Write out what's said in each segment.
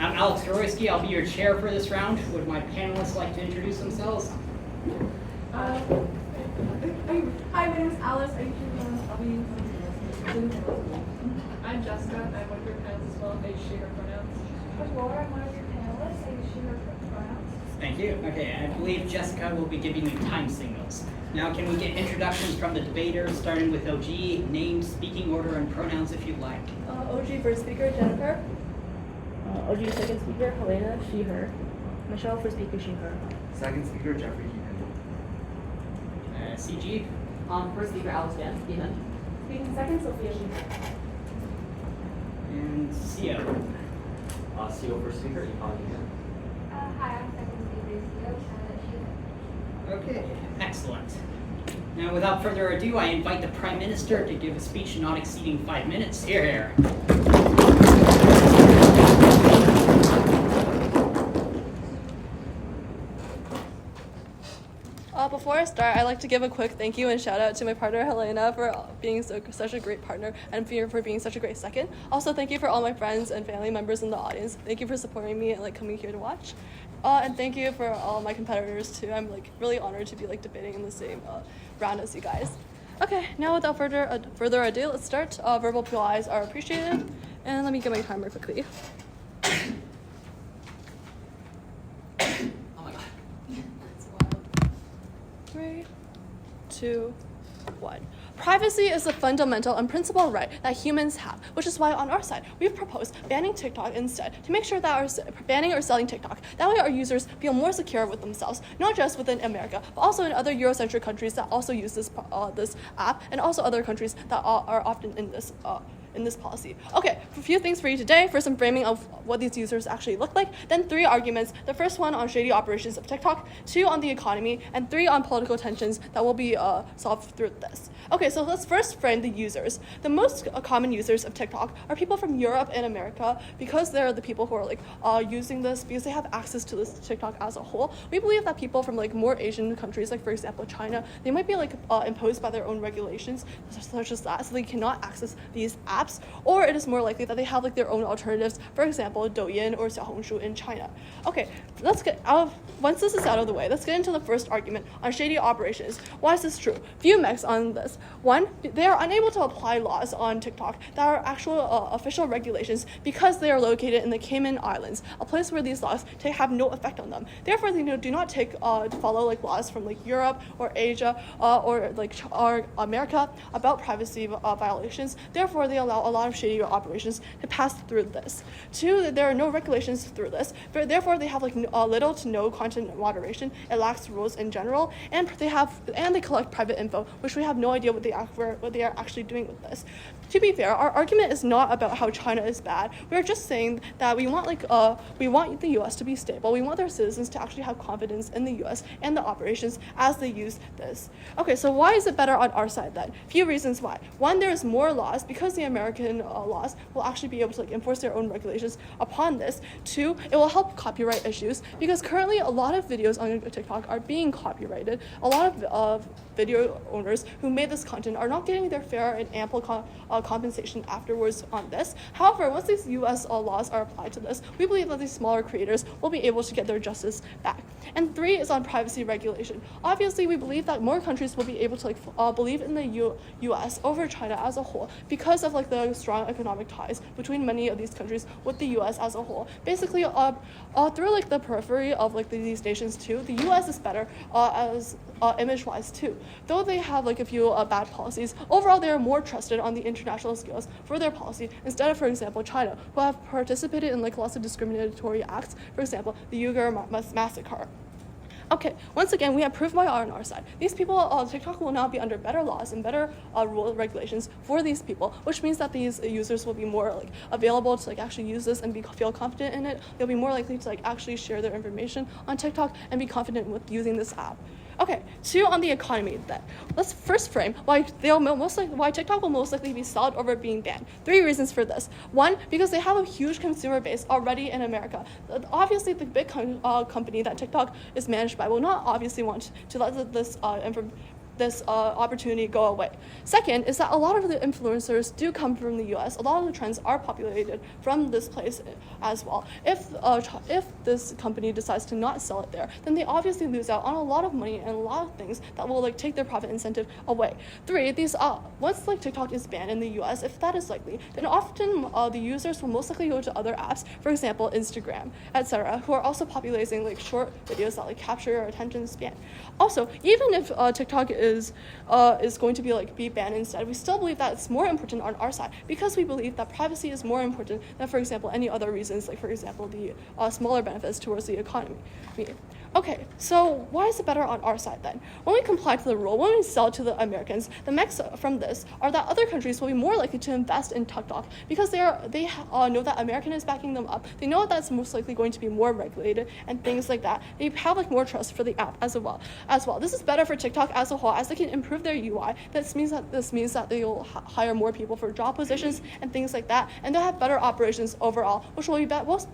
I'm Alex Horoyski. I'll be your chair for this round. Would my panelists like to introduce themselves? Hi, my name is Alice. I'm Jessica, and I'm one of your panelists as well. I use she, her pronouns. I'm Laura. I'm one of your panelists. I use she, her pronouns. Thank you. Okay, I believe Jessica will be giving you time signals. Now, can we get introductions from the debaters, starting with OG, name, speaking order, and pronouns if you'd like. OG first speaker, Jennifer. OG second speaker, Helena, she, her. Michelle first speaker, she, her. Second speaker, Jeffrey Heaton. CG. First speaker, Alex Van, Ethan. Speaking second, Sophia, she, her. And CO. CO first speaker, Econ Heaton. Hi, I'm second speaker, Theo, Okay, excellent. Now, without further ado, I invite the Prime Minister to give a speech not exceeding 5 minutes. Hear, hear. Before I start, I'd like to give a quick thank you and shout out to my partner Helena for being such a great partner and for being such a great second. Also, thank you for all my friends and family members in the audience. Thank you for supporting me and coming here to watch. And thank you for all my competitors too. I'm really honored to be debating in the same round as you guys. Okay, now without further ado, let's start. Verbal POIs are appreciated, and let me get my timer quickly. 3, 2, 1. Privacy is a fundamental and principal right that humans have, which is why on our side, we've proposed banning TikTok instead to make sure that banning or selling TikTok. That way our users feel more secure with themselves, not just within America, but also in other Eurocentric countries that also use this app, and also other countries that are often in this policy. Okay, a few things for you today. First, some framing of what these users actually look like. Then 3 arguments. The first one on shady operations of TikTok, 2 on the economy, and 3 on political tensions that will be solved through this. Okay, so let's first frame the users. The most common users of TikTok are people from Europe and America because they're the people who are using this because they have access to this TikTok as a whole. We believe that people from more Asian countries, for example China, they might be imposed by their own regulations such as that, so they cannot access these apps, or it is more likely that they have their own alternatives, for example Douyin or Xiaohongshu in China. Okay, once this is out of the way, let's get into the first argument on shady operations. Why is this true? Few mechs on this. 1, they are unable to apply laws on TikTok that are actual official regulations because they are located in the Cayman Islands, a place where these laws have no effect on them. Therefore, they do not follow laws from Europe or Asia or America about privacy violations. Therefore, they allow a lot of shady operations to pass through this. 2, there are no regulations through this, but therefore they have little to no content moderation. It lacks rules in general, and they collect private info, which we have no idea what they are actually doing with this. To be fair, our argument is not about how China is bad. We're just saying that we want the U.S. to be stable. We want their citizens to actually have confidence in the U.S. and the operations as they use this. Okay, so why is it better on our side then? Few reasons why. 1, there is more laws because the American laws will actually be able to enforce their own regulations upon this. 2, it will help copyright issues because currently a lot of videos on TikTok are being copyrighted. A lot of video owners who made this content are not getting their fair and ample compensation afterwards on this. However, once these U.S. laws are applied to this, we believe that these smaller creators will be able to get their justice back. And 3 is on privacy regulation. Obviously, we believe that more countries will be able to believe in the U.S. over China as a whole because of the strong economic ties between many of these countries with the U.S. as a whole. Basically, through the periphery of these nations too, the U.S. is better as image-wise too. Though they have a few bad policies, overall they are more trusted on the international scales for their policy instead of, for example, China, who have participated in lots of discriminatory acts, for example, the Uyghur massacre. Okay, once again, we have proved why on our side. These people, TikTok will now be under better laws and better rule regulations for these people, which means that these users will be more available to actually use this and feel confident in it. They'll be more likely to actually share their information on TikTok and be confident with using this app. Okay, 2 on the economy then. Let's first frame why TikTok will most likely be solved over being banned. 3 reasons for this. 1, because they have a huge consumer base already in America. Obviously, the big company that TikTok is managed by will not obviously want to let this opportunity go away. Second is that a lot of the influencers do come from the US. A lot of the trends are populated from this place as well. If this company decides to not sell it there, then they obviously lose out on a lot of money and a lot of things that will like take their profit incentive away. Three, once like TikTok is banned in the US, if that is likely, then often the users will most likely go to other apps, for example, Instagram, etc., who are also populating like short videos that like capture your attention span. Also, even if TikTok is going to be banned instead, we still believe that it's more important on our side because we believe that privacy is more important than, for example, any other reasons, like for example, the smaller benefits towards the economy. Okay, so why is it better on our side then? When we comply to the rule, when we sell to the Americans, the next from this are that other countries will be more likely to invest in TikTok because they know that American is backing them up. They know that's most likely going to be more regulated and things like that. They have like more trust for the app as well. This is better for TikTok as a whole as they can improve their UI. This means that they will hire more people for job positions and things like that, and they'll have better operations overall, which will be both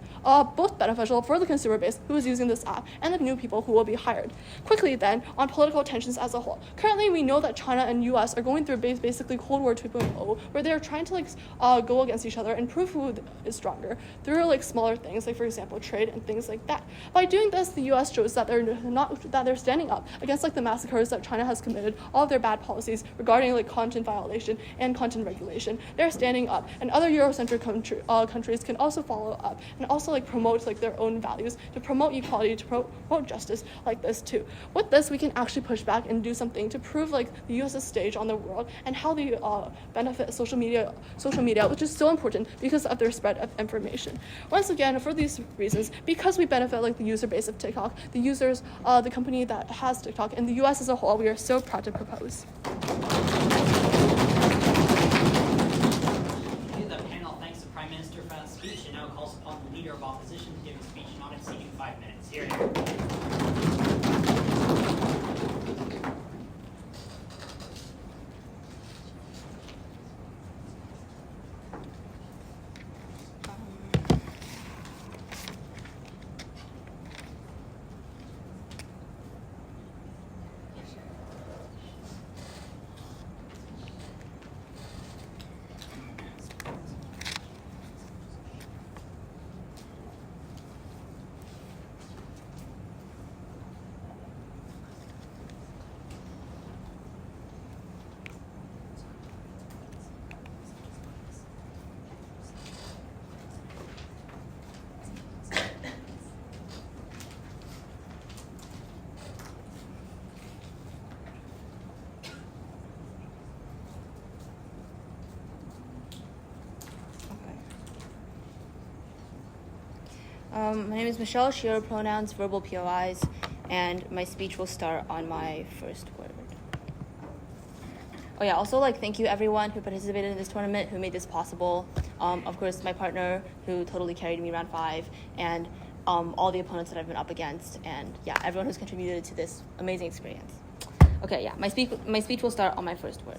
beneficial for the consumer base who is using this app and the new people who will be hired. Quickly then, on political tensions as a whole. Currently, we know that China and US are going through basically Cold War 2.0, where they're trying to go against each other and prove who is stronger through like smaller things, like for example, trade and things like that. By doing this, the US shows that they're standing up against like the massacres that China has committed, all of their bad policies regarding like content violation and content regulation. They're standing up, and other Eurocentric countries can also follow up and also like promote like their own values, to promote equality, to promote justice like this too. With this, we can actually push back and do something to prove like the U.S.'s stage on the world and how they benefit social media, which is so important because of their spread of information. Once again, for these reasons, because we benefit like the user base of TikTok, the users, the company that has TikTok, and the U.S. as a whole, we are so proud to propose. The panel thanks the Prime Minister for that speech and now calls upon the Leader of Opposition to give a speech not exceeding 5 minutes. Here. My name is Michelle, she, her pronouns, verbal POIs, and my speech will start on my first word. Oh yeah, also thank you everyone who participated in this tournament, who made this possible. Of course, my partner who totally carried me round 5, and all the opponents that I've been up against, and yeah, everyone who's contributed to this amazing experience. Okay, yeah, my speech will start on my first word.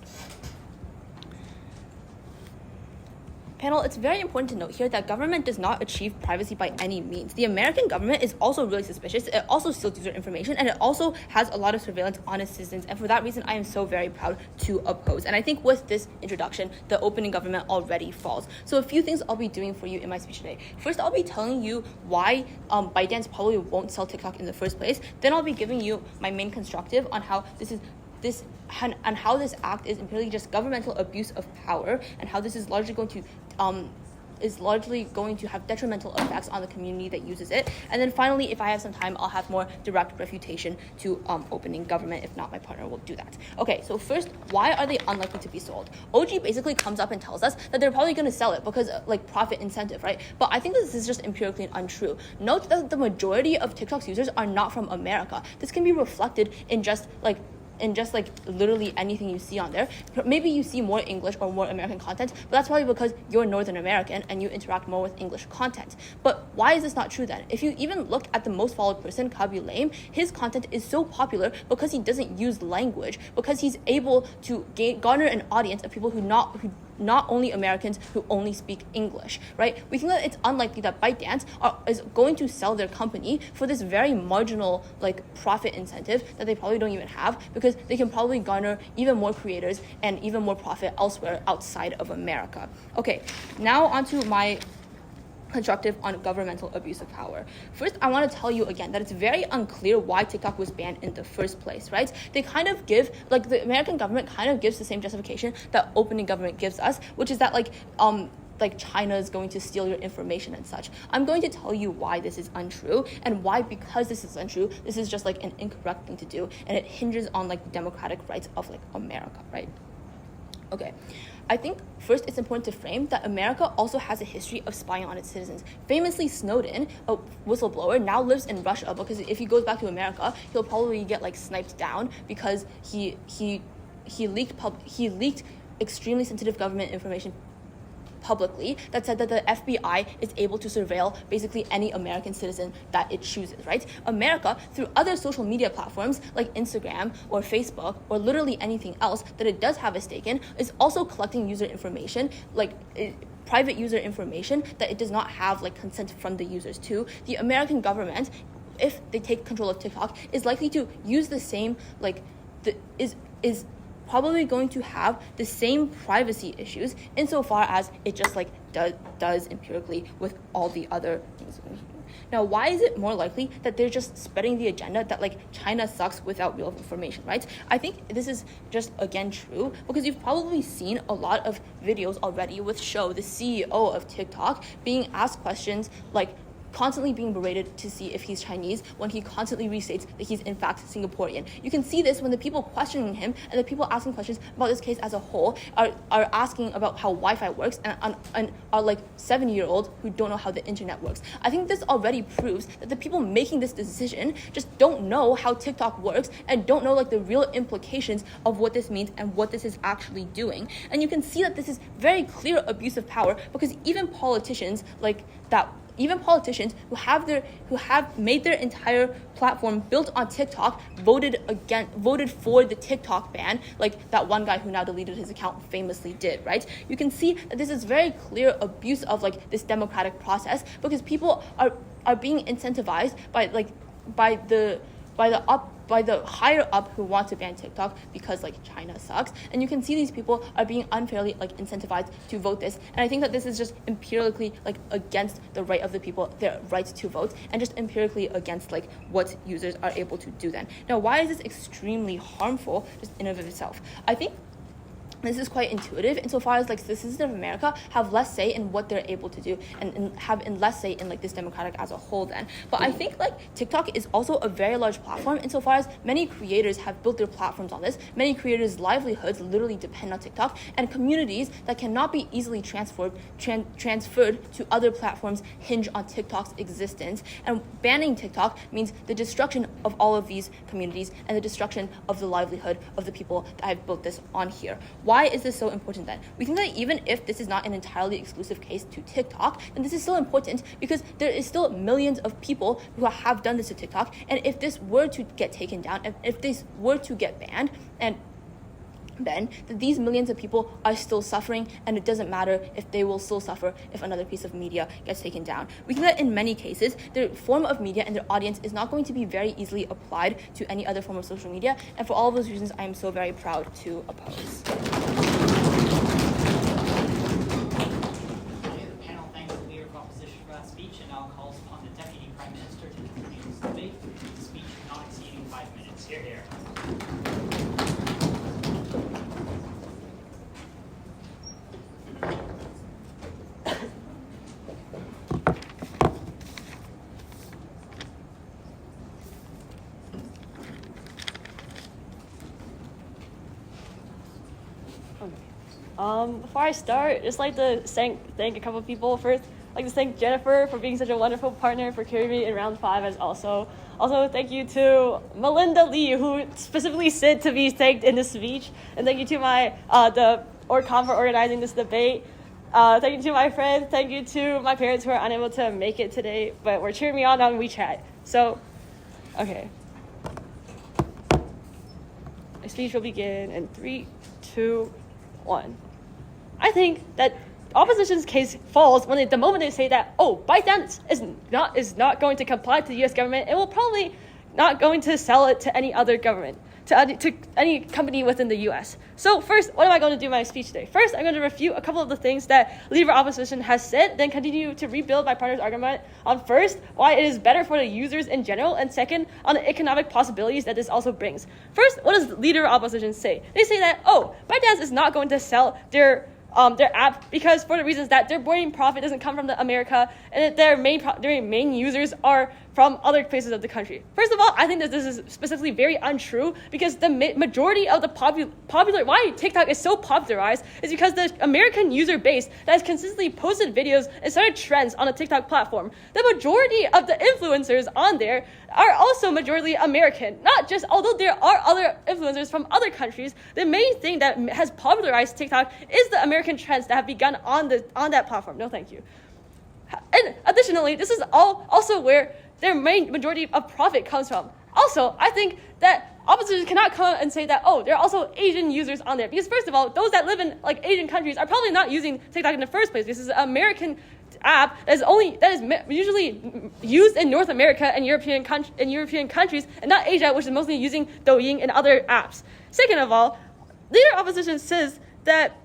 Panel, it's very important to note here that government does not achieve privacy by any means. The American government is also really suspicious. It also steals user information, and it also has a lot of surveillance on its citizens. And for that reason, I am so very proud to oppose. And I think with this introduction, the opening government already falls. So a few things I'll be doing for you in my speech today. First, I'll be telling you why ByteDance probably won't sell TikTok in the first place. Then I'll be giving you my main constructive on how and how this act is imperially just governmental abuse of power, and how this is largely going to have detrimental effects on the community that uses it. And then finally, if I have some time, I'll have more direct refutation to opening government. If not, my partner will do that. Okay, so first, why are they unlikely to be sold? OG basically comes up and tells us that they're probably going to sell it because profit incentive, right? But I think this is just empirically untrue. Note that the majority of TikTok's users are not from America. This can be reflected in just literally anything you see on there. Maybe you see more English or more American content, but that's probably because you're Northern American and you interact more with English content. But why is this not true then? If you even look at the most followed person, Kabi Lame, his content is so popular because he doesn't use language, because he's able to garner an audience of people who not only Americans who only speak English, right? We think that it's unlikely that ByteDance is going to sell their company for this very marginal like profit incentive that they probably don't even have, because they can probably garner even more creators and even more profit elsewhere outside of America. Okay, now onto my constructive on governmental abuse of power. First, I want to tell you again that it's very unclear why TikTok was banned in the first place, right? They kind of give, like the American government kind of gives the same justification that opening government gives us, which is that like China is going to steal your information and such. I'm going to tell you why this is untrue, and why, because this is untrue, this is just like an incorrect thing to do, and it hinges on like the democratic rights of like America, right? Okay. I think first it's important to frame that America also has a history of spying on its citizens. Famously, Snowden, a whistleblower, now lives in Russia, because if he goes back to America, he'll probably get like sniped down because he leaked extremely sensitive government information publicly that said that the FBI is able to surveil basically any American citizen that it chooses, right? America, through other social media platforms like Instagram or Facebook or literally anything else that it does have a stake in, is also collecting user information, private user information that it does not have like consent from the users to. The American government, if they take control of TikTok, is likely to use the same is probably going to have the same privacy issues insofar as it just like does empirically with all the other things. Now, why is it more likely that they're just spreading the agenda that like China sucks without real information, right? I think this is just again true because you've probably seen a lot of videos already with Shou, the CEO of TikTok, being asked questions like constantly being berated to see if he's Chinese when he constantly restates that he's in fact Singaporean. You can see this when the people questioning him and the people asking questions about this case as a whole are asking about how Wi-Fi works and are like 7-year-olds who don't know how the internet works. I think this already proves that the people making this decision just don't know how TikTok works and don't know like the real implications of what this means and what this is actually doing. And you can see that this is very clear abuse of power because even politicians who have made their entire platform built on TikTok voted for the TikTok ban, like that one guy who now deleted his account famously did, right? You can see that this is very clear abuse of like this democratic process because people are being incentivized by the higher up who want to ban TikTok because like China sucks, and you can see these people are being unfairly like incentivized to vote this, and I think that this is just empirically like against the right of the people, their right to vote, and just empirically against like what users are able to do then. Now, why is this extremely harmful just in and of itself? I think this is quite intuitive insofar as like the citizens of America have less say in what they're able to do and have less say in like this democratic as a whole then. But I think like TikTok is also a very large platform insofar as many creators have built their platforms on this. Many creators' livelihoods literally depend on TikTok, and communities that cannot be easily transferred to other platforms hinge on TikTok's existence. And banning TikTok means the destruction of all of these communities and the destruction of the livelihood of the people that have built this on here. Why is this so important then? We think that even if this is not an entirely exclusive case to TikTok, then this is still important because there is still millions of people who have done this to TikTok, and if this were to get taken down, if this were to get banned, and then these millions of people are still suffering, and it doesn't matter if they will still suffer if another piece of media gets taken down. We think that in many cases, their form of media and their audience is not going to be very easily applied to any other form of social media, and for all of those reasons, I am so very proud to oppose. The panel thanks the leader of opposition for that speech and now calls upon the Deputy Prime Minister to continue this debate. The speech not exceeding 5 minutes. Hear, hear. Before I start, just like to thank a couple of people. First, I'd like to thank Jennifer for being such a wonderful partner for carrying me in round 5 as also thank you to Melinda Lee, who specifically said to be thanked in this speech, and thank you to my OrgCom for organizing this debate. Thank you to my friends, thank you to my parents who are unable to make it today, but were cheering me on WeChat. So, okay. My speech will begin in 3, 2, 1. I think that opposition's case falls when the moment they say that, oh, ByteDance is not going to comply to the U.S. government, and will probably not going to sell it to any other government, to any company within the U.S. So first, what am I going to do in my speech today? First, I'm going to refute a couple of the things that Leader of Opposition has said, then continue to rebuild my partner's argument on first, why it is better for the users in general, and second, on the economic possibilities that this also brings. First, what does Leader of Opposition say? They say that, oh, ByteDance is not going to sell their app because for the reasons that their main profit doesn't come from America, and that their main users are from other places of the country. First of all, I think that this is specifically very untrue because the majority of the popular why TikTok is so popularized is because the American user base that has consistently posted videos and started trends on the TikTok platform. The majority of the influencers on there are also majority American. Not just, although there are other influencers from other countries, the main thing that has popularized TikTok is the American trends that have begun on that platform. No, thank you. And additionally, this is also where their main majority of profit comes from. Also, I think that opposition cannot come and say that, oh, there are also Asian users on there. Because first of all, those that live in like Asian countries are probably not using TikTok in the first place. This is an American app that is usually used in North America and European countries, and not Asia, which is mostly using Douyin and other apps. Second of all, Leader of Opposition says that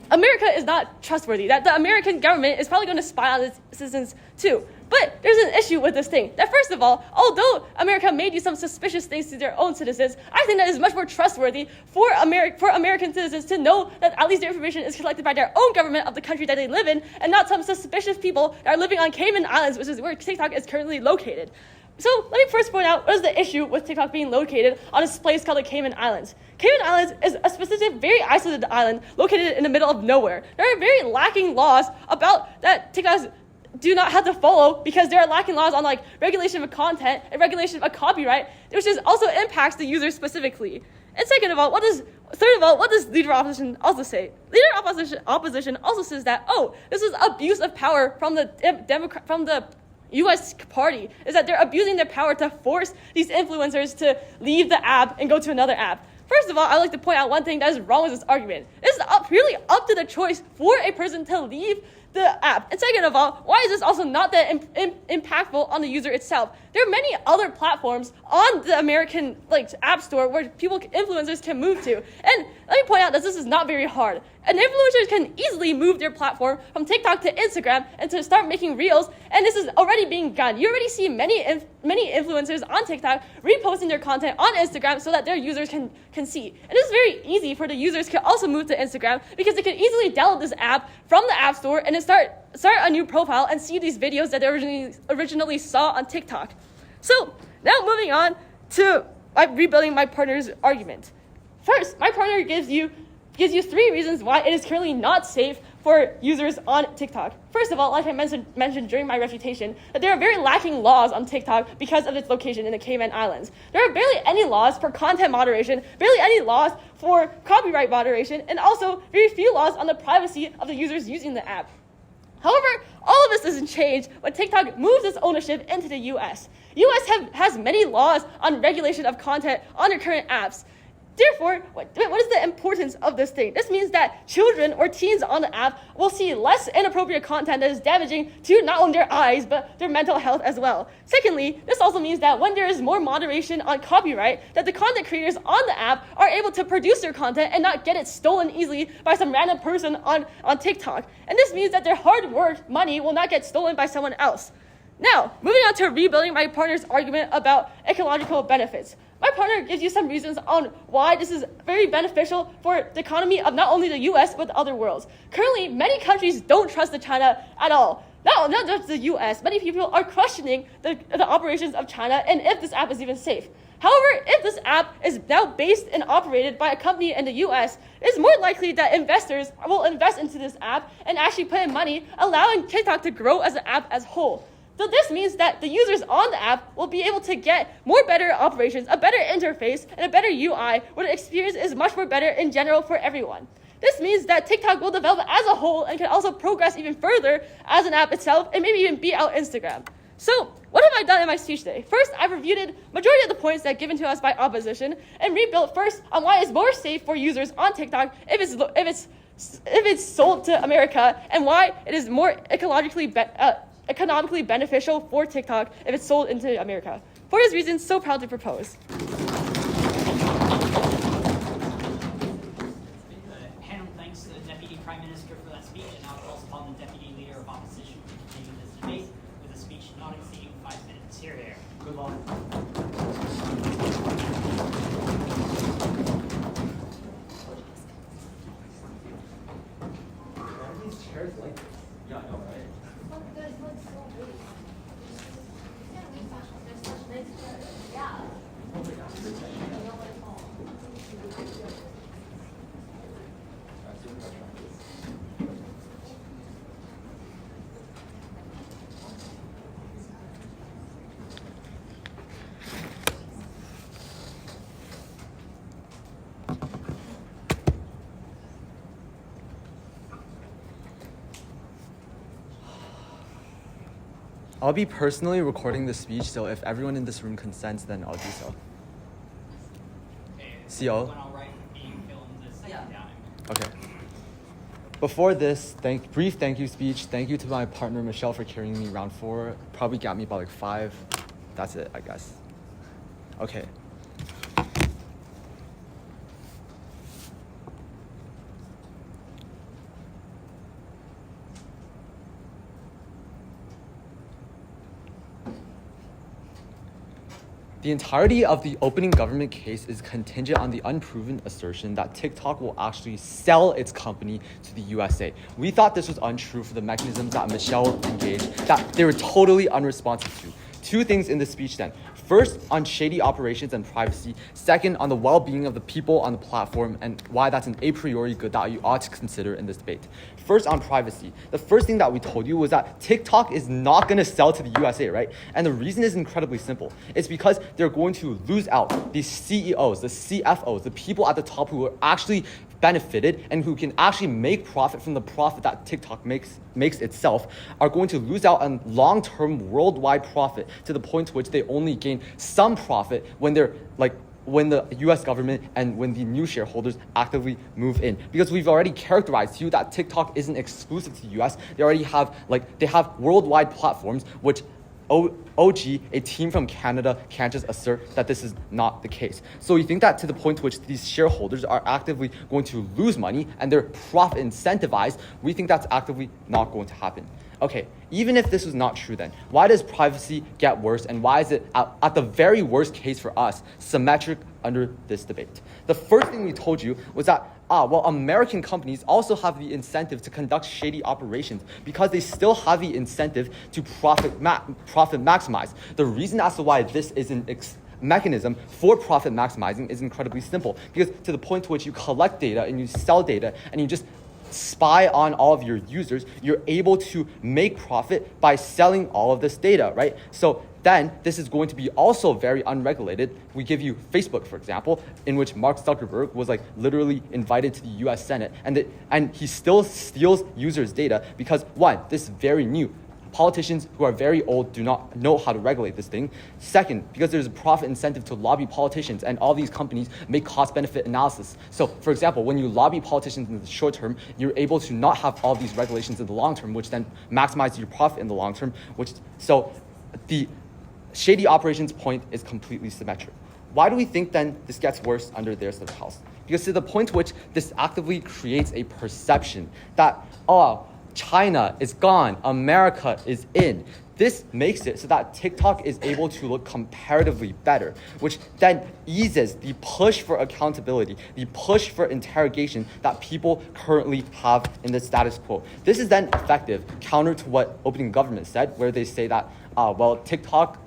America is not trustworthy, that the American government is probably going to spy on its citizens too. But there's an issue with this thing. That first of all, although America may do some suspicious things to their own citizens, I think that is much more trustworthy for American citizens to know that at least their information is collected by their own government of the country that they live in, and not some suspicious people that are living on Cayman Islands, which is where TikTok is currently located. So let me first point out what is the issue with TikTok being located on this place called the Cayman Islands. Cayman Islands is a specific, very isolated island located in the middle of nowhere. There are very lacking laws about that TikToks do not have to follow because there are lacking laws on like regulation of content and regulation of copyright, which also impacts the user specifically. And third of all, what does Leader of Opposition also say? Leader of Opposition also says that, oh, this is abuse of power from the U.S. party, is that they're abusing their power to force these influencers to leave the app and go to another app. First of all, I'd like to point out one thing that is wrong with this argument. This is really up to the choice for a person to leave the app. And second of all, why is this also not that impactful on the user itself? There are many other platforms on the American app store where influencers can move to. And let me point out that this is not very hard. And influencers can easily move their platform from TikTok to Instagram and to start making reels, and this is already being done. You already see many influencers on TikTok reposting their content on Instagram so that their users can see. And it's very easy for the users to also move to Instagram because they can easily download this app from the App Store and then start a new profile and see these videos that they originally saw on TikTok. So now moving on to rebuilding my partner's argument. First, my partner gives you 3 reasons why it is currently not safe for users on TikTok. First of all, like I mentioned during my refutation, that there are very lacking laws on TikTok because of its location in the Cayman Islands. There are barely any laws for content moderation, barely any laws for copyright moderation, and also very few laws on the privacy of the users using the app. However, all of this doesn't change when TikTok moves its ownership into the U.S. U.S. has many laws on regulation of content on their current apps. Therefore, what is the importance of this thing? This means that children or teens on the app will see less inappropriate content that is damaging to not only their eyes, but their mental health as well. Secondly, this also means that when there is more moderation on copyright, that the content creators on the app are able to produce their content and not get it stolen easily by some random person on TikTok. And this means that their hard work money will not get stolen by someone else. Now, moving on to rebuilding my partner's argument about ecological benefits. My partner gives you some reasons on why this is very beneficial for the economy of not only the U.S., but other worlds. Currently, many countries don't trust China at all. Not just the U.S., many people are questioning the operations of China and if this app is even safe. However, if this app is now based and operated by a company in the U.S., it's more likely that investors will invest into this app and actually put in money, allowing TikTok to grow as an app as a whole. So this means that the users on the app will be able to get better operations, a better interface, and a better UI, where the experience is much more better in general for everyone. This means that TikTok will develop as a whole and can also progress even further as an app itself and maybe even beat out Instagram. So what have I done in my speech today? First, I've reviewed majority of the points that are given to us by opposition and rebuilt first on why it's more safe for users on TikTok if it's if it's sold to America, and why it is more ecologically economically beneficial for TikTok if it's sold into America. For these reasons, so proud to propose. Panel thanks the Deputy Prime Minister for that speech, and now calls upon the Deputy Leader of Opposition to continue this debate with a speech not exceeding 5 minutes. Here. Good luck. Chairs like this. Yeah, I know, right? Look, there's like so big. Yeah, we thought there's such big chairs. Yeah. I don't know what it's called. I'll be personally recording the speech, so if everyone in this room consents, then I'll do so. CO? When I'll write being filmed the second time. Okay. Before this, brief thank you speech. Thank you to my partner Michelle for carrying me round 4. Probably got me about like 5. That's it, I guess. Okay. The entirety of the opening government case is contingent on the unproven assertion that TikTok will actually sell its company to the USA. We thought this was untrue for the mechanisms that Michelle engaged, that they were totally unresponsive to. 2 things in the speech then. First, on shady operations and privacy. Second, on the well-being of the people on the platform and why that's an a priori good that you ought to consider in this debate. First, on privacy. The first thing that we told you was that TikTok is not going to sell to the USA, right? And the reason is incredibly simple. It's because they're going to lose out. These CEOs, the CFOs, the people at the top who are actually benefited and who can actually make profit from the profit that TikTok makes itself are going to lose out on long-term worldwide profit to the point to which they only gain some profit when they're when the US government and when the new shareholders actively move in. Because we've already characterized to you that TikTok isn't exclusive to the US. They already have they have worldwide platforms which OG, a team from Canada, can't just assert that this is not the case. So you think that to the point to which these shareholders are actively going to lose money and they're profit incentivized, we think that's actively not going to happen. Okay, even if this was not true then, why does privacy get worse and why is it, at the very worst case for us, symmetric under this debate? The first thing we told you was that American companies also have the incentive to conduct shady operations because they still have the incentive to profit maximize. The reason as to why this is an mechanism for profit maximizing is incredibly simple, because to the point to which you collect data and you sell data and you just spy on all of your users, you're able to make profit by selling all of this data, right? So then this is going to be also very unregulated. We give you Facebook, for example, in which Mark Zuckerberg was literally invited to the US Senate, and he still steals users' data because, one, this is very new. Politicians who are very old do not know how to regulate this thing. Second, because there's a profit incentive to lobby politicians, and all these companies make cost-benefit analysis. So, for example, when you lobby politicians in the short term, you're able to not have all these regulations in the long term, which then maximizes your profit in the long term. So the shady operations point is completely symmetric. Why do we think then this gets worse under their side of the house? Because to the point to which this actively creates a perception that, China is gone, America is in. This makes it so that TikTok is able to look comparatively better, which then eases the push for accountability, the push for interrogation that people currently have in the status quo. This is then effective, counter to what opening government said, where they say that, TikTok,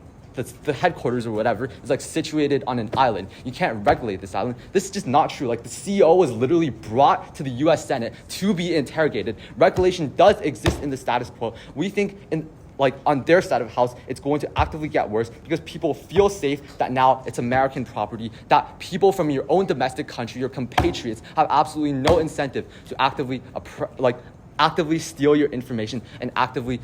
the headquarters or whatever, is situated on an island. You can't regulate this island. This is just not true. The CEO was literally brought to the US Senate to be interrogated. Regulation does exist in the status quo. We think on their side of the house, it's going to actively get worse because people feel safe that now it's American property, that people from your own domestic country, your compatriots, have absolutely no incentive to actively steal your information and actively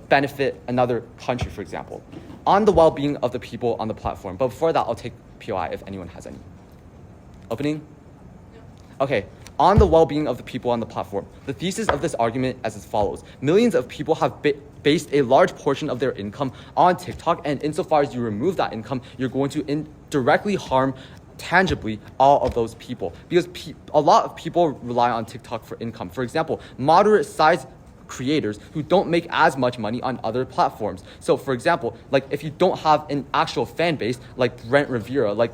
benefit another country, for example, on the well-being of the people on the platform. But before that, I'll take POI if anyone has any. Opening? Okay, on the well-being of the people on the platform. The thesis of this argument is as follows. Millions of people have based a large portion of their income on TikTok, and insofar as you remove that income, you're going to indirectly harm tangibly all of those people, because a lot of people rely on TikTok for income. For example, moderate-sized creators who don't make as much money on other platforms. So for example, like if you don't have an actual fan base like Brent Rivera, like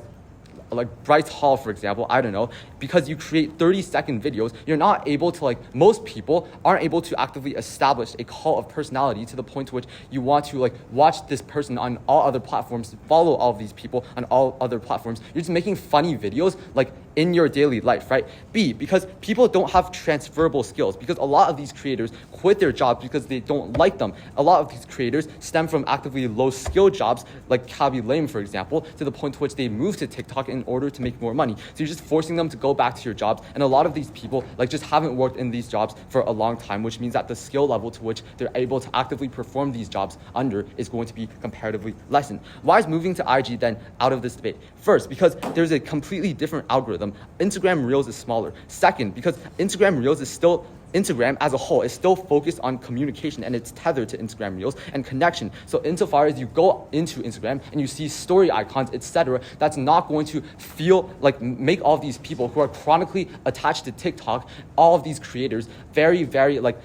Bryce Hall, for example, I don't know, because you create 30-second videos, you're not able to, like, most people aren't able to actively establish a cult of personality to the point to which you want to, like, watch this person on all other platforms, follow all of these people on all other platforms. You're just making funny videos, like, in your daily life, right? B, because people don't have transferable skills, because a lot of these creators quit their jobs because they don't like them. A lot of these creators stem from actively low-skill jobs, like Cabby Lame, for example, to the point to which they move to TikTok in order to make more money. So you're just forcing them to go back to your jobs, and a lot of these people, like, just haven't worked in these jobs for a long time, which means that the skill level to which they're able to actively perform these jobs under is going to be comparatively lessened. Why is moving to IG then out of this debate? First, because there's a completely different algorithm. Instagram Reels is smaller. Second, because Instagram Reels is still Instagram as a whole is still focused on communication, and it's tethered to Instagram Reels and connection. So insofar as you go into Instagram and you see story icons, etc., that's not going to feel like make all of these people who are chronically attached to TikTok, all of these creators, very, very like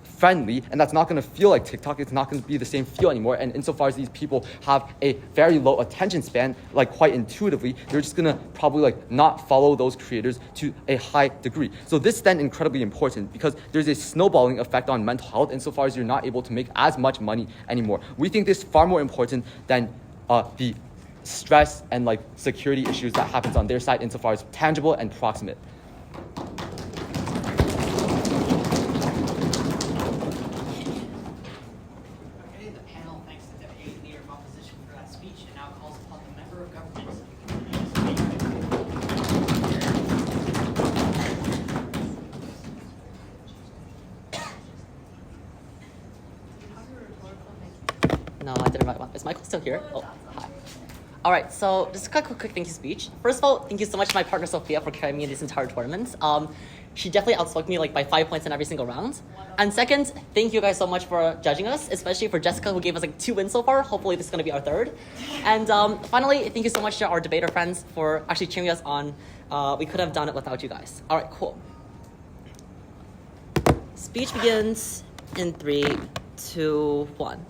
friendly, and that's not going to feel like TikTok. It's not going to be the same feel anymore. And insofar as these people have a very low attention span, like quite intuitively, they're just going to probably like not follow those creators to a high degree. So this is then incredibly important because there's a snowballing effect on mental health insofar as you're not able to make as much money anymore. We think this is far more important than the stress and like security issues that happens on their side insofar as tangible and proximate. No, I didn't write one. Is Michael still here? Oh, hi. All right, so just a quick thank you speech. First of all, thank you so much to my partner Sophia for carrying me in this entire tournament. She definitely outspoke me like by 5 points in every single round. And second, thank you guys so much for judging us, especially for Jessica who gave us like 2 wins so far. Hopefully this is gonna be our 3rd. And finally, thank you so much to our debater friends for actually cheering us on. We could have done it without you guys. All right, cool. Speech begins in 3, 2, 1.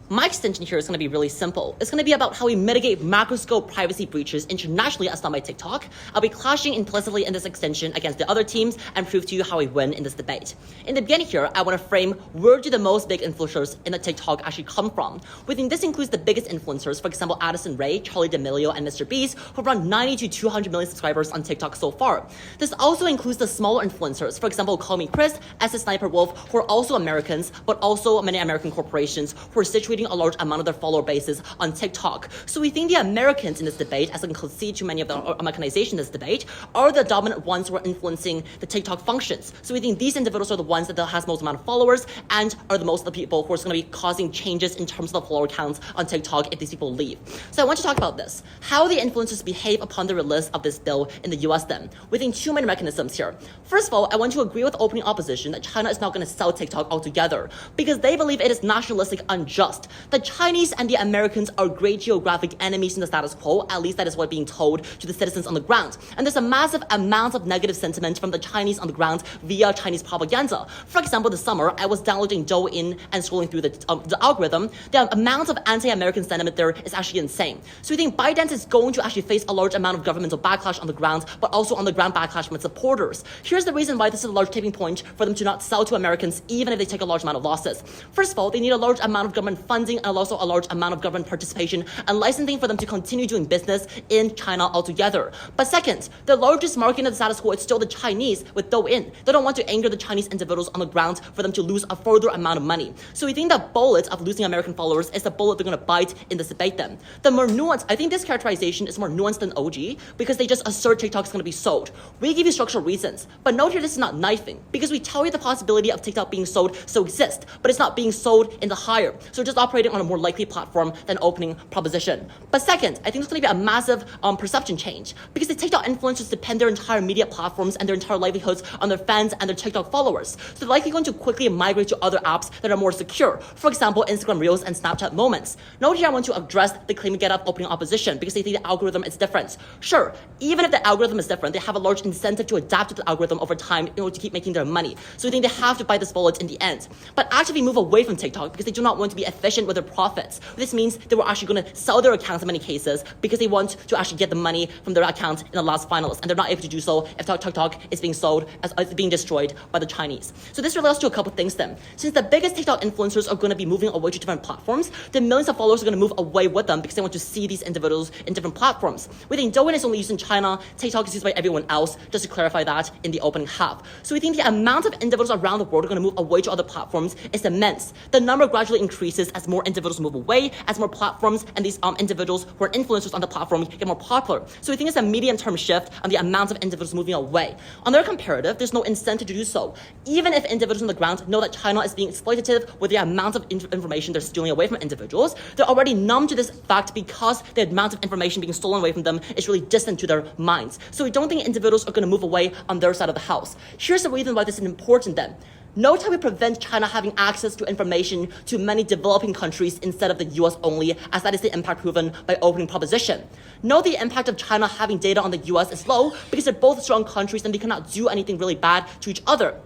My extension here is going to be really simple. It's going to be about how we mitigate macro-scale privacy breaches internationally as done by TikTok. I'll be clashing implicitly in this extension against the other teams and prove to you how we win in this debate. In the beginning here, I want to frame where do the most big influencers in the TikTok actually come from. We think this includes the biggest influencers, for example, Addison Rae, Charli D'Amelio, and Mr. Beast, who have around 90 to 200 million subscribers on TikTok so far. This also includes the smaller influencers, for example, Call Me Chris, as a Sniper Wolf, who are also Americans, but also many American corporations who are situating a large amount of their follower bases on TikTok. So we think the Americans in this debate, as I can concede to many of the Americanization in this debate, are the dominant ones who are influencing the TikTok functions. So we think these individuals are the ones that has most amount of followers and are the most of the people who are going to be causing changes in terms of the follower counts on TikTok if these people leave. So I want to talk about this. How the influencers behave upon the release of this bill in the US then. We think 2 main mechanisms here. First of all, I want to agree with opening opposition that China is not going to sell TikTok altogether because they believe it is nationalistic unjust. The Chinese and the Americans are great geographic enemies in the status quo, at least that is what being told to the citizens on the ground. And there's a massive amount of negative sentiment from the Chinese on the ground via Chinese propaganda. For example, this summer, I was downloading Douyin and scrolling through the algorithm. The amount of anti-American sentiment there is actually insane. So we think ByteDance is going to actually face a large amount of governmental backlash on the ground, but also on the ground backlash from its supporters. Here's the reason why this is a large tipping point for them to not sell to Americans, even if they take a large amount of losses. First of all, they need a large amount of government funding and also a large amount of government participation and licensing for them to continue doing business in China altogether. But second, the largest market in the status quo is still the Chinese with Douyin. They don't want to anger the Chinese individuals on the ground for them to lose a further amount of money. So we think the bullet of losing American followers is the bullet they're going to bite in this debate then. The more nuanced, I think this characterization is more nuanced than OG because they just assert TikTok is going to be sold. We give you structural reasons, but note here this is not knifing because we tell you the possibility of TikTok being sold so exists, but it's not being sold in the higher. So just operating on a more likely platform than opening proposition. But second, I think there's going to be a massive perception change because the TikTok influencers depend their entire media platforms and their entire livelihoods on their fans and their TikTok followers. So they're likely going to quickly migrate to other apps that are more secure. For example, Instagram Reels and Snapchat Moments. Note here I want to address the claim get up opening opposition because they think the algorithm is different. Sure, even if the algorithm is different, they have a large incentive to adapt to the algorithm over time in order to keep making their money. So we think they have to bite this bullet in the end. But actively move away from TikTok because they do not want to be efficient with their profits. This means they were actually going to sell their accounts in many cases because they want to actually get the money from their account in the last finals, and they're not able to do so if TikTok is being sold as being destroyed by the Chinese. So this relates to a couple things then. Since the biggest TikTok influencers are going to be moving away to different platforms, the millions of followers are going to move away with them because they want to see these individuals in different platforms. We think Douyin is only used in China, TikTok is used by everyone else, just to clarify that in the opening half. So we think the amount of individuals around the world are going to move away to other platforms is immense. The number gradually increases as more individuals move away, as more platforms and these individuals who are influencers on the platform get more popular. So we think it's a medium-term shift on the amount of individuals moving away. On their comparative, there's no incentive to do so. Even if individuals on the ground know that China is being exploitative with the amount of information they're stealing away from individuals, they're already numb to this fact because the amount of information being stolen away from them is really distant to their minds. So we don't think individuals are going to move away on their side of the house. Here's the reason why this is important then. Note how we prevent China having access to information to many developing countries instead of the US only, as that is the impact proven by opening proposition. Note the impact of China having data on the US is low because they're both strong countries and they cannot do anything really bad to each other.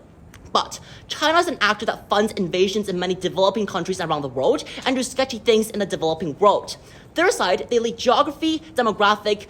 But China is an actor that funds invasions in many developing countries around the world and do sketchy things in the developing world. Their side, they leak geography, demographic,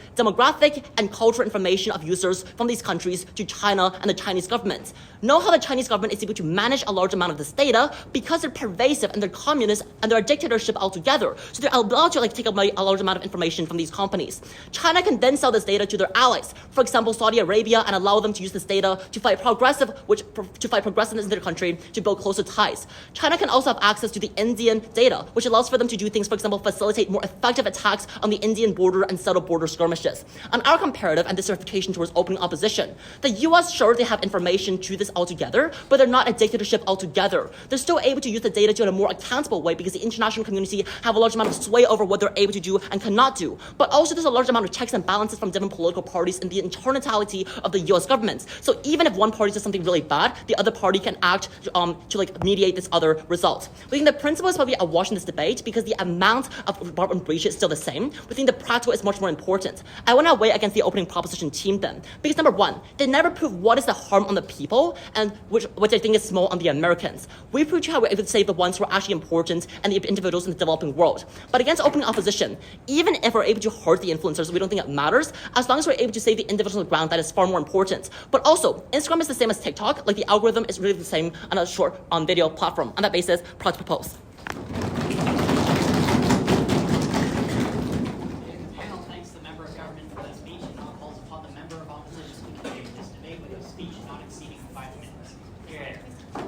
and cultural information of users from these countries to China and the Chinese government. Know how the Chinese government is able to manage a large amount of this data because they're pervasive and they're communist and they're a dictatorship altogether. So they're allowed to take up a large amount of information from these companies. China can then sell this data to their allies, for example, Saudi Arabia, and allow them to use this data to fight progressiveness in their country to build closer ties. China can also have access to the Indian data, which allows for them to do things, for example, facilitate more effective attacks on the Indian border and settle border skirmishes. On our comparative and this verification towards opening opposition, the US, sure, they have information to this altogether, but they're not a dictatorship altogether. They're still able to use the data in a more accountable way because the international community have a large amount of sway over what they're able to do and cannot do. But also there's a large amount of checks and balances from different political parties in the internality of the US government. So even if one party does something really bad, the other party can act to mediate this other result. We think the principle is probably awash in this debate because the amount of department breach is still the same. We think the practical is much more important. I want to weigh against the opening proposition team then, because number one, they never prove what is the harm on the people and which I think is small on the Americans. We prove how we're able to save the ones who are actually important and the individuals in the developing world. But against opening opposition, even if we're able to hurt the influencers, we don't think it matters. As long as we're able to save the individuals on the ground, that is far more important. But also, Instagram is the same as TikTok. Like the algorithm is really the same on a short video platform. On that basis, proud to propose.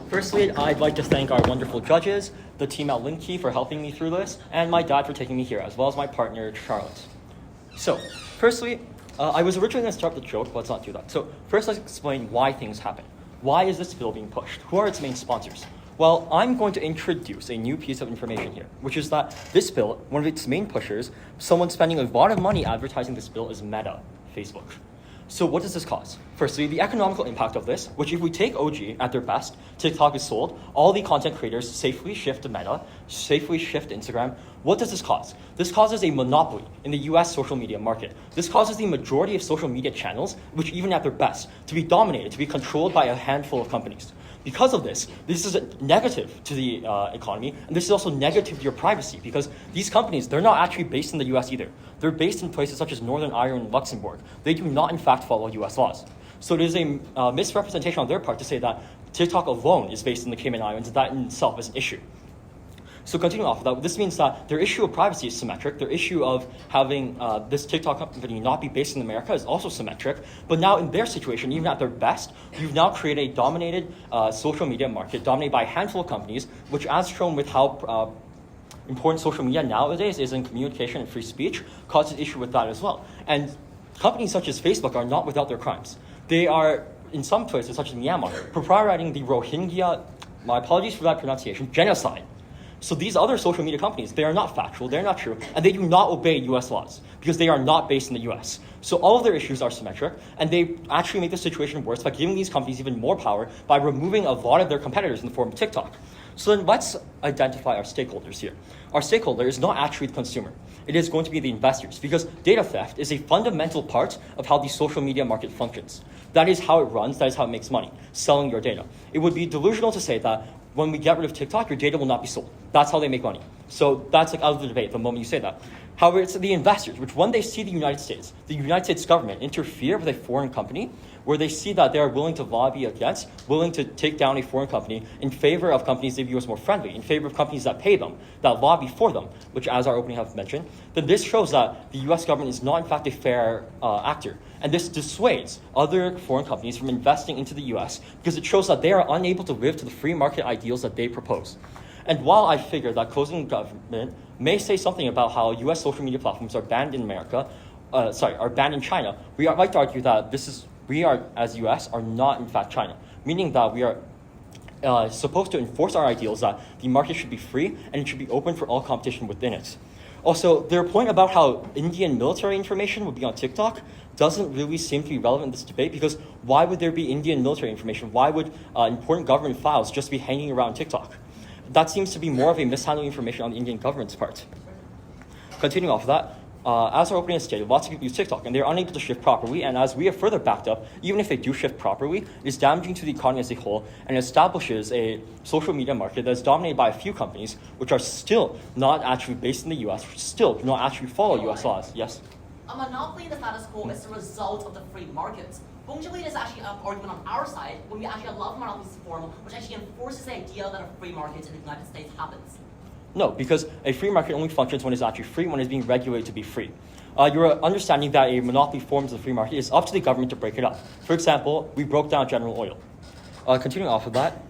Firstly, I'd like to thank our wonderful judges, the team at LinkedKey for helping me through this, and my dad for taking me here, as well as my partner, Charlotte. So, firstly, I was originally going to start with a joke, but let's not do that. So, first let's explain why things happen. Why is this bill being pushed? Who are its main sponsors? Well, I'm going to introduce a new piece of information here, which is that this bill, one of its main pushers, someone spending a lot of money advertising this bill is Meta, Facebook. So what does this cause? Firstly, the economical impact of this, which if we take OG at their best, TikTok is sold, all the content creators safely shift to Meta, safely shift to Instagram. What does this cause? This causes a monopoly in the US social media market. This causes the majority of social media channels, which even at their best, to be dominated, to be controlled by a handful of companies. Because of this is a negative to the economy, and this is also negative to your privacy because these companies, they're not actually based in the US either. They're based in places such as Northern Ireland and Luxembourg. They do not, in fact, follow US laws. So there's a misrepresentation on their part to say that TikTok alone is based in the Cayman Islands, and that in itself is an issue. So continuing off of that, this means that their issue of privacy is symmetric. Their issue of having this TikTok company not be based in America is also symmetric. But now in their situation, even at their best, you've now created a dominated social media market dominated by a handful of companies, which as shown with how important social media nowadays is in communication and free speech, causes issue with that as well. And companies such as Facebook are not without their crimes. They are, in some places, such as Myanmar, proprietizing the Rohingya, my apologies for that pronunciation, genocide. So these other social media companies, they are not factual, they're not true, and they do not obey US laws because they are not based in the US. So all of their issues are symmetric, and they actually make the situation worse by giving these companies even more power by removing a lot of their competitors in the form of TikTok. So then let's identify our stakeholders here. Our stakeholder is not actually the consumer. It is going to be the investors, because data theft is a fundamental part of how the social media market functions. That is how it runs, that is how it makes money, selling your data. It would be delusional to say that when we get rid of TikTok, your data will not be sold. That's how they make money. So that's like out of the debate the moment you say that. However, it's the investors, which when they see the United States government interfere with a foreign company, where they see that they are willing to lobby against, willing to take down a foreign company in favor of companies they view as more friendly, in favor of companies that pay them, that lobby for them, which as our opening have mentioned, then this shows that the US government is not in fact a fair actor. And this dissuades other foreign companies from investing into the US because it shows that they are unable to live to the free market ideals that they propose. And while I figure that closing government may say something about how US social media platforms are banned in are banned in China, I'd like to argue that we are, as US, are not in fact China, meaning that we are supposed to enforce our ideals that the market should be free and it should be open for all competition within it. Also, their point about how Indian military information would be on TikTok doesn't really seem to be relevant in this debate, because why would there be Indian military information? Why would important government files just be hanging around TikTok? That seems to be more of a mishandling information on the Indian government's part. Continuing off of that, as our opening has stated, lots of people use TikTok and they're unable to shift properly, and as we have further backed up, even if they do shift properly, it is damaging to the economy as a whole and establishes a social media market that is dominated by a few companies which are still not actually based in the US, which still do not actually follow US laws. Yes? A monopoly in the status quo is the result of the free market. Punctually, there's actually an argument on our side when we actually allow monopolies to form, which actually enforces the idea that a free market in the United States happens. No, because a free market only functions when it's actually free, when it's being regulated to be free. Your understanding that a monopoly forms the free market is up to the government to break it up. For example, we broke down General Oil. Continuing off of that,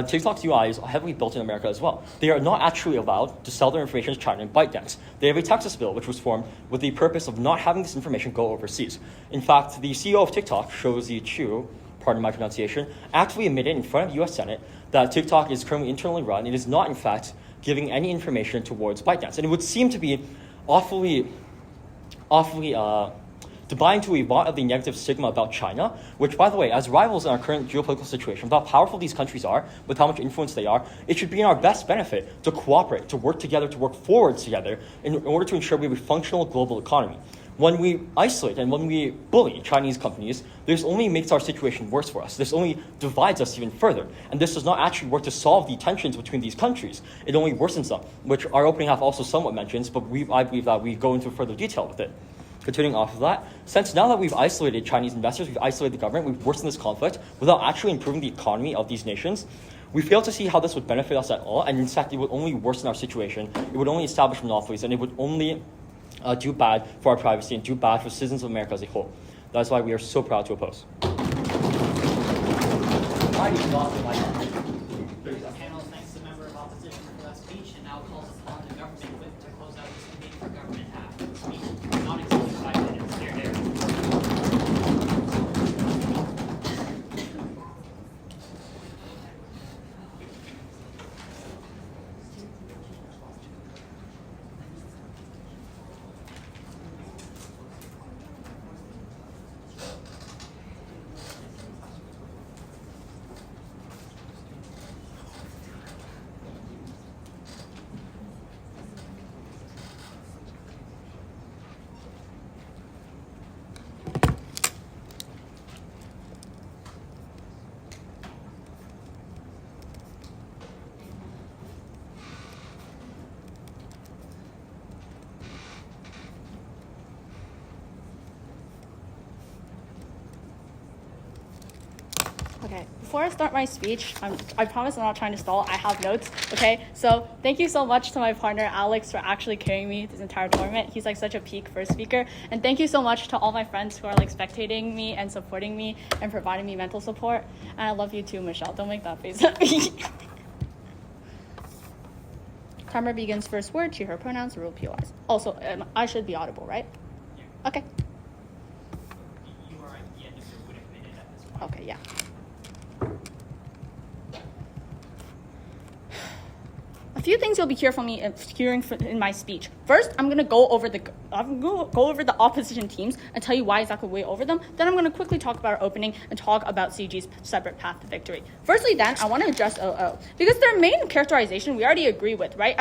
TikTok's UI is heavily built in America as well. They are not actually allowed to sell their information to China in ByteDance. They have a Texas bill which was formed with the purpose of not having this information go overseas. In fact, the CEO of TikTok, Shouzi Chu, pardon my pronunciation, actually admitted in front of the US Senate that TikTok is currently internally run. It is not, in fact, giving any information towards ByteDance. And it would seem to be awfully to buy into a lot of the negative stigma about China, which, by the way, as rivals in our current geopolitical situation, with how powerful these countries are, with how much influence they are, it should be in our best benefit to cooperate, to work together, to work forward together in order to ensure we have a functional global economy. When we isolate and when we bully Chinese companies, this only makes our situation worse for us. This only divides us even further. And this does not actually work to solve the tensions between these countries. It only worsens them, which our opening half also somewhat mentions, but I believe that we go into further detail with it. Continuing off of that, since now that we've isolated Chinese investors, we've isolated the government, we've worsened this conflict without actually improving the economy of these nations, we fail to see how this would benefit us at all, and in fact, it would only worsen our situation. It would only establish monopolies, and it would only do bad for our privacy and do bad for citizens of America as a whole. That's why we are so proud to oppose. Panel thanks the member of opposition for that speech, and now calls upon the government whip to close out this debate for government half of the speech. Not exceeding 5 minutes. There. Okay, before I start my speech, I promise I'm not trying to stall. I have notes, okay? So thank you so much to my partner, Alex, for actually carrying me this entire tournament. He's like such a peak first speaker. And thank you so much to all my friends who are like spectating me and supporting me and providing me mental support. And I love you too, Michelle. Don't make that face at me. Timer begins first word, she, her pronouns, rule POIs. Also, I should be audible, right? Yeah. Okay. You are at the end of your would have minute at this point. Okay, yeah. few things you'll be hearing in my speech. First, I'm gonna go over the opposition teams and tell you why exactly we over them. Then I'm gonna quickly talk about our opening and talk about CG's separate path to victory. Firstly, then I want to address OO because their main characterization we already agree with, right?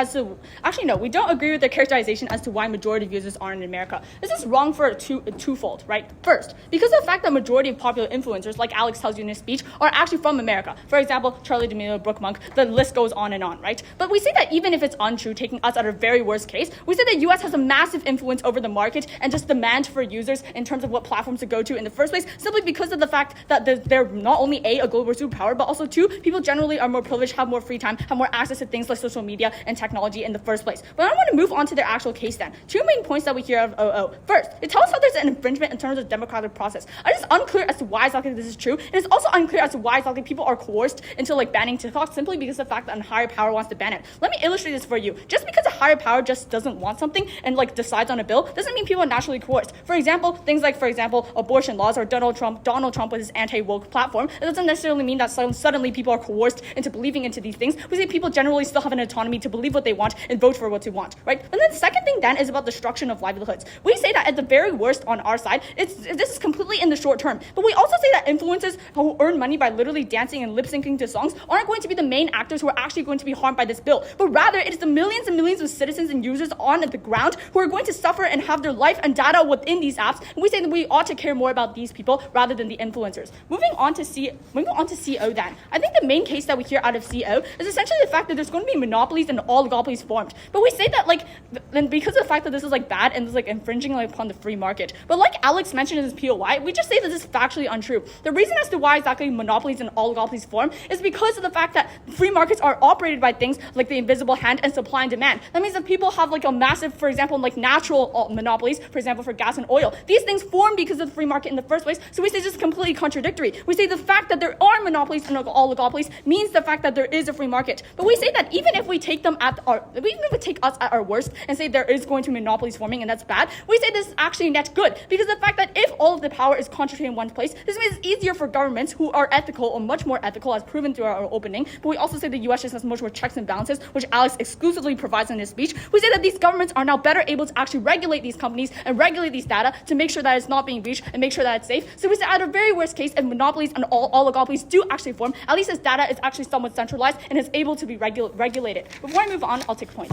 We don't agree with their characterization as to why majority of users aren't in America. This is wrong for twofold, right? First, because of the fact that majority of popular influencers, like Alex tells you in his speech, are actually from America. For example, Charlie D'Amelio, Brooke Monk, the list goes on and on, right? But we say that even if it's untrue, taking us at our very worst case, we say that U.S. has a massive influence over the market and just demand for users in terms of what platforms to go to in the first place, simply because of the fact that they're not only a global superpower, but also two, people generally are more privileged, have more free time, have more access to things like social media and technology in the first place. But I want to move on to their actual case then. Two main points that we hear of OO. First, it tells us how there's an infringement in terms of the democratic process. It is unclear as to why exactly this is true, and it's also unclear as to why exactly people are coerced into banning TikTok simply because of the fact that a higher power wants to ban it. Let me illustrate this for you. Just because a higher power just doesn't want something and decides on a bill doesn't mean people are naturally coerced. For example, things like abortion laws or Donald Trump with his anti-woke platform. It doesn't necessarily mean that suddenly people are coerced into believing into these things. We say people generally still have an autonomy to believe what they want and vote for what they want, right? And then the second thing then is about destruction of livelihoods. We say that at the very worst on our side, this is completely in the short term. But we also say that influencers who earn money by literally dancing and lip syncing to songs aren't going to be the main actors who are actually going to be harmed by this bill, but rather it is the millions and millions of citizens and users on the ground who are going to suffer and have their life and data within these apps. And we say that we ought to care more about these people rather than the influencers. Moving on to CO then. I think the main case that we hear out of CO is essentially the fact that there's going to be monopolies and oligopolies formed. But we say that then because of the fact that this is bad and this is infringing upon the free market. But like Alex mentioned in his POI, we just say that this is factually untrue. The reason as to why exactly monopolies and oligopolies form is because of the fact that free markets are operated by things like the invisible hand and supply and demand. That means that people have a massive, for example, natural monopolies, for example, for gas and oil. These things form because of the free market in the first place. So we say this is completely contradictory. We say the fact that there are monopolies and oligopolies means the fact that there is a free market. But we say that even if we take us at our worst and say there is going to be monopolies forming and that's bad, we say this is actually net good because the fact that if all of the power is concentrated in one place, this means it's easier for governments who are ethical or much more ethical as proven through our opening. But we also say the US just has much more checks and balances, which Alex exclusively provides in his speech. We say that these governments are now better able to actually regulate these companies and regulate these data to make sure that it's not being breached and make sure that it's safe. So we say at a very worst case, if monopolies and oligopolies do actually form, at least this data is actually somewhat centralized and is able to be regulated. Before I move on, I'll take a point.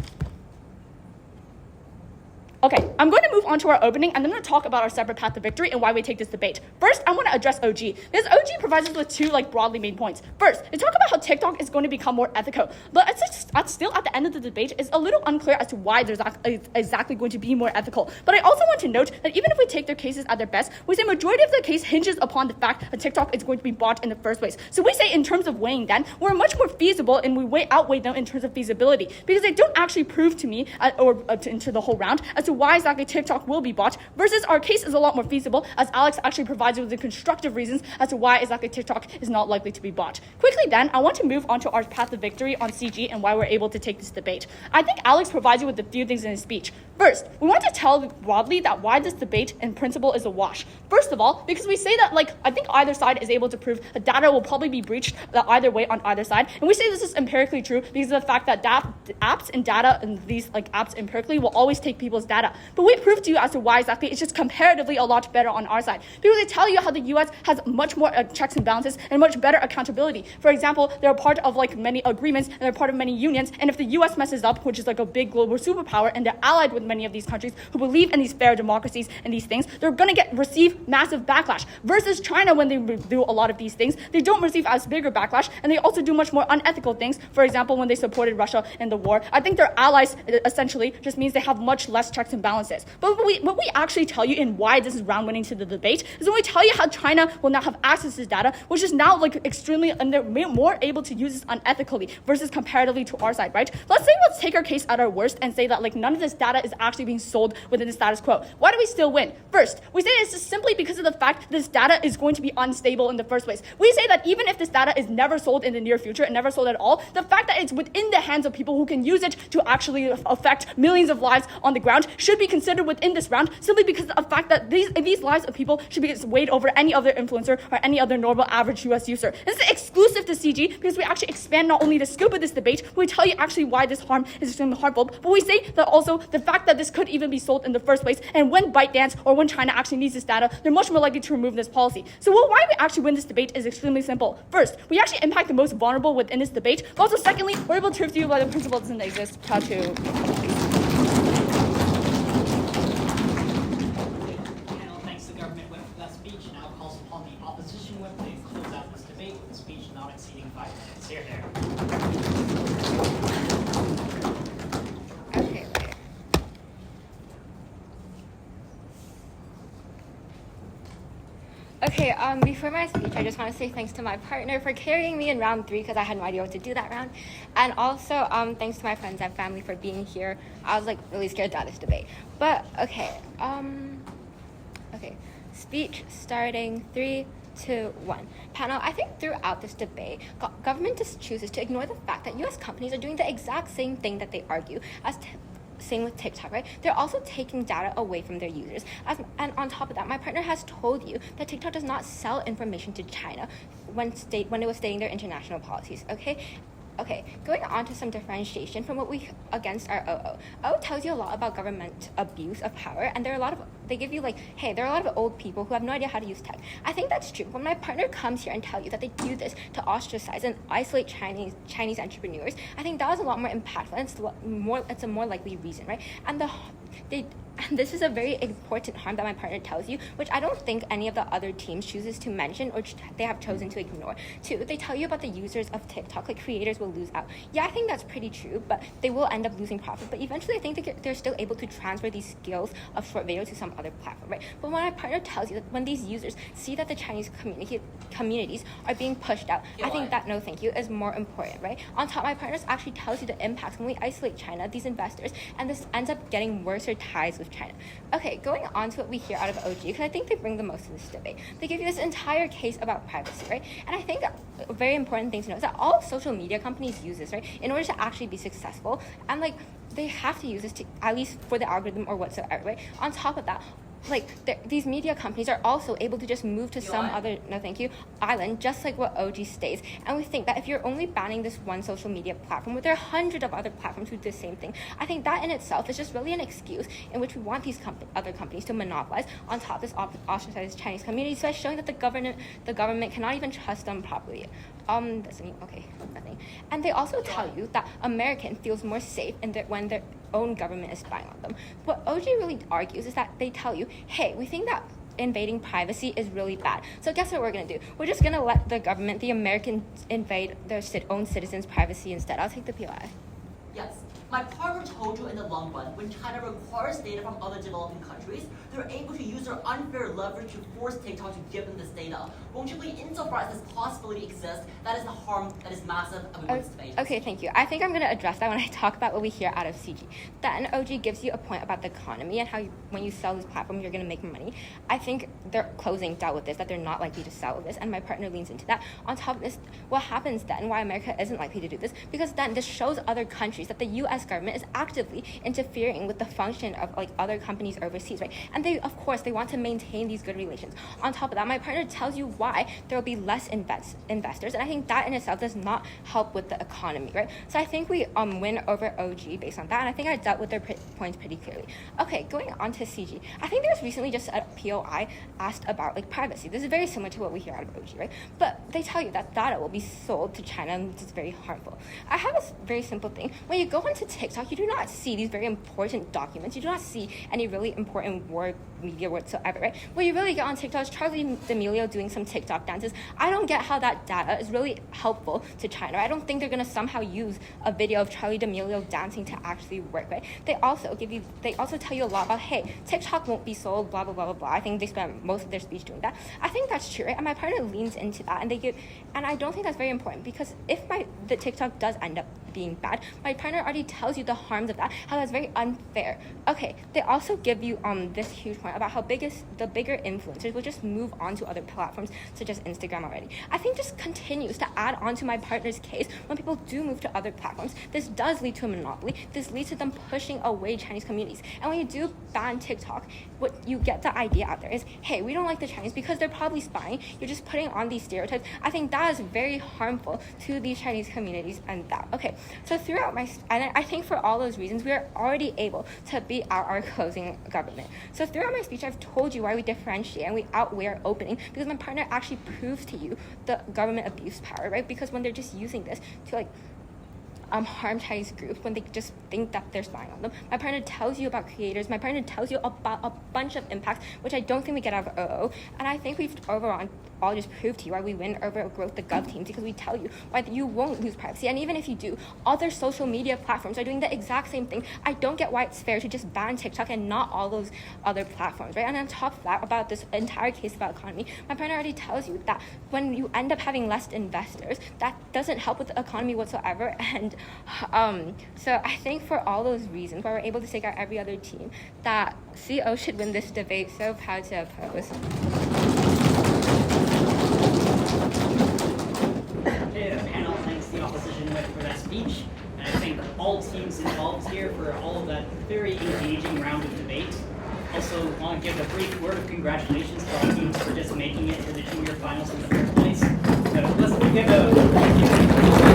Okay, I'm going to move on to our opening, and then I'm going to talk about our separate path to victory and why we take this debate. First, I want to address OG. Because OG provides us with two broadly main points. First, they talk about how TikTok is going to become more ethical. But it's still at the end of the debate, it's a little unclear as to why there's exactly going to be more ethical. But I also want to note that even if we take their cases at their best, we say majority of the case hinges upon the fact that TikTok is going to be bought in the first place. So we say in terms of weighing then, we're much more feasible and we outweigh them in terms of feasibility. Because they don't actually prove to me, into the whole round, as to why exactly TikTok will be bought, versus our case is a lot more feasible, as Alex actually provides you with the constructive reasons as to why exactly TikTok is not likely to be bought. Quickly then, I want to move on to our path to victory on CG and why we're able to take this debate. I think Alex provides you with a few things in his speech. First, we want to tell broadly that why this debate in principle is a wash. First of all, because we say that I think either side is able to prove that data will probably be breached either way on either side, and we say this is empirically true because of the fact that apps and data and these apps empirically will always take people's data. But we prove to you as to why exactly it's just comparatively a lot better on our side. Because they tell you how the US has much more checks and balances and much better accountability. For example, they're part of many agreements and they're part of many unions, and if the US messes up, which is a big global superpower, and they're allied with many of these countries who believe in these fair democracies and these things, they're going to receive massive backlash. Versus China, when they do a lot of these things, they don't receive as bigger backlash, and they also do much more unethical things. For example, when they supported Russia in the war, I think their allies essentially just means they have much less checks and balances. But what we actually tell you in why this is round winning to the debate is when we tell you how China will now have access to this data, which is now extremely, and they're more able to use this unethically versus comparatively to our side, right? Let's take our case at our worst and say that none of this data is actually being sold within the status quo. Why do we still win? First, we say it's just simply because of the fact this data is going to be unstable in the first place. We say that even if this data is never sold in the near future and never sold at all, the fact that it's within the hands of people who can use it to actually affect millions of lives on the ground should be considered within this round simply because of the fact that these lives of people should be weighed over any other influencer or any other normal average US user. This is exclusive to CG because we actually expand not only the scope of this debate, but we tell you actually why this harm is extremely harmful, but we say that also the fact that this could even be sold in the first place, and when ByteDance or when China actually needs this data, they're much more likely to remove this policy. So why we actually win this debate is extremely simple. First, we actually impact the most vulnerable within this debate, but also secondly, we're able to prove to you why the principle doesn't exist. How to Panel thanks the government whip for that speech. Now calls upon the opposition whip to close out this debate with a speech not exceeding 5 minutes. Here, there. Okay, okay. Before my speech, I just want to say thanks to my partner for carrying me in round 3 because I had no idea what to do that round. And also, thanks to my friends and family for being here. I was really scared about this debate. But, okay. Okay. Speech starting 3, 2, 1. Panel, I think throughout this debate, government just chooses to ignore the fact that US companies are doing the exact same thing that they argue as same with TikTok, right? They're also taking data away from their users. And on top of that, my partner has told you that TikTok does not sell information to China when it was stating their international policies, okay? Okay, going on to some differentiation from what we against our OO. OO tells you a lot about government abuse of power, and they give you hey, there are a lot of old people who have no idea how to use tech. I think that's true. When my partner comes here and tell you that they do this to ostracize and isolate Chinese entrepreneurs, I think that was a lot more impactful, and it's a more likely reason, right? And this is a very important harm that my partner tells you, which I don't think any of the other teams chooses to mention or they have chosen to ignore. Two, they tell you about the users of TikTok, creators will lose out. Yeah, I think that's pretty true, but they will end up losing profit. But eventually, I think they're still able to transfer these skills of short video to some other platform, right? But when my partner tells you that when these users see that the Chinese communities are being pushed out, I think that no thank you is more important, right? On top, my partner actually tells you the impacts when we isolate China, these investors, and this ends up getting worse ties with China. Okay, going on to what we hear out of OG, because I think they bring the most to this debate. They give you this entire case about privacy, right? And I think a very important thing to know is that all social media companies use this, right, in order to actually be successful. And they have to use this to, at least for the algorithm or whatsoever, right? On top of that, these media companies are also able to just move to some other island, just like what OG states. And we think that if you're only banning this one social media platform, where there are hundreds of other platforms who do the same thing, I think that in itself is just really an excuse in which we want these other companies to monopolize on top of this ostracized Chinese community, so by showing that the government cannot even trust them properly. Nothing. And they also tell you that American feels more safe when their own government is spying on them. What OG really argues is that they tell you, hey, we think that invading privacy is really bad. So guess what we're going to do? We're just going to let the government, the Americans, invade their own citizens' privacy instead. I'll take the POI. Yes. My partner told you in the long run, when China requires data from other developing countries, they're able to use their unfair leverage to force TikTok to give them this data. Won't you believe insofar as this possibility exists, that is the harm that is massive and we want to debate. Okay, thank you. I think I'm going to address that when I talk about what we hear out of CG. Then OG gives you a point about the economy and how when you sell this platform, you're going to make money. I think their closing dealt with this, that they're not likely to sell this, and my partner leans into that. On top of this, what happens then, why America isn't likely to do this, because then this shows other countries that the US government is actively interfering with the function of other companies overseas, right? And they want to maintain these good relations. On top of that, my partner tells you why there will be less investors, and I think that in itself does not help with the economy, right? So I think we win over OG based on that, and I think I dealt with their points pretty clearly. Okay, going on to CG. I think there was recently just a POI asked about privacy. This is very similar to what we hear out of OG, right? But they tell you that data will be sold to China, and this is very harmful. I have a very simple thing. When you go onto TikTok, you do not see these very important documents. You do not see any really important media whatsoever, right? What you really get on TikTok is Charli D'Amelio doing some TikTok dances. I don't get how that data is really helpful to China. I don't think they're going to somehow use a video of Charli D'Amelio dancing to actually work, right? They also tell you a lot about, hey, TikTok won't be sold, blah, blah, blah, blah, blah. I think they spent most of their speech doing that. I think that's true, right? And my partner leans into that, and I don't think that's very important, because if the TikTok does end up being bad. My partner already tells you the harms of that, how that's very unfair. Okay, they also give you this huge point about how the bigger influencers will just move on to other platforms such as Instagram already. I think just continues to add on to my partner's case when people do move to other platforms. This does lead to a monopoly. This leads to them pushing away Chinese communities. And when you do ban TikTok, what you get the idea out there is, hey, we don't like the Chinese because they're probably spying. You're just putting on these stereotypes. I think that is very harmful to these Chinese communities and that. Okay, so throughout and I think for all those reasons, we are already able to beat out our closing government. So throughout my speech, I've told you why we differentiate and we outweigh our opening, because my partner actually proves to you the government abuse power, right? Because when they're just using this to harm Chinese groups, when they just think that they're spying on them. My partner tells you about creators. My partner tells you about a bunch of impacts, which I don't think we get out of OO. And I think we've overall all just proved to you why we win over growth the gov teams, because we tell you why you won't lose privacy. And even if you do, other social media platforms are doing the exact same thing. I don't get why it's fair to just ban TikTok and not all those other platforms, right? And on top of that, about this entire case about economy, my partner already tells you that when you end up having less investors, that doesn't help with the economy whatsoever. And so I think for all those reasons, why we're able to take out every other team, that CO should win this debate. So proud to oppose. Okay, the panel thanks the opposition for that speech. And I thank all teams involved here for all of that very engaging round of debate. Also want to give a brief word of congratulations to all teams for just making it to the junior finals in the first place. So let's give a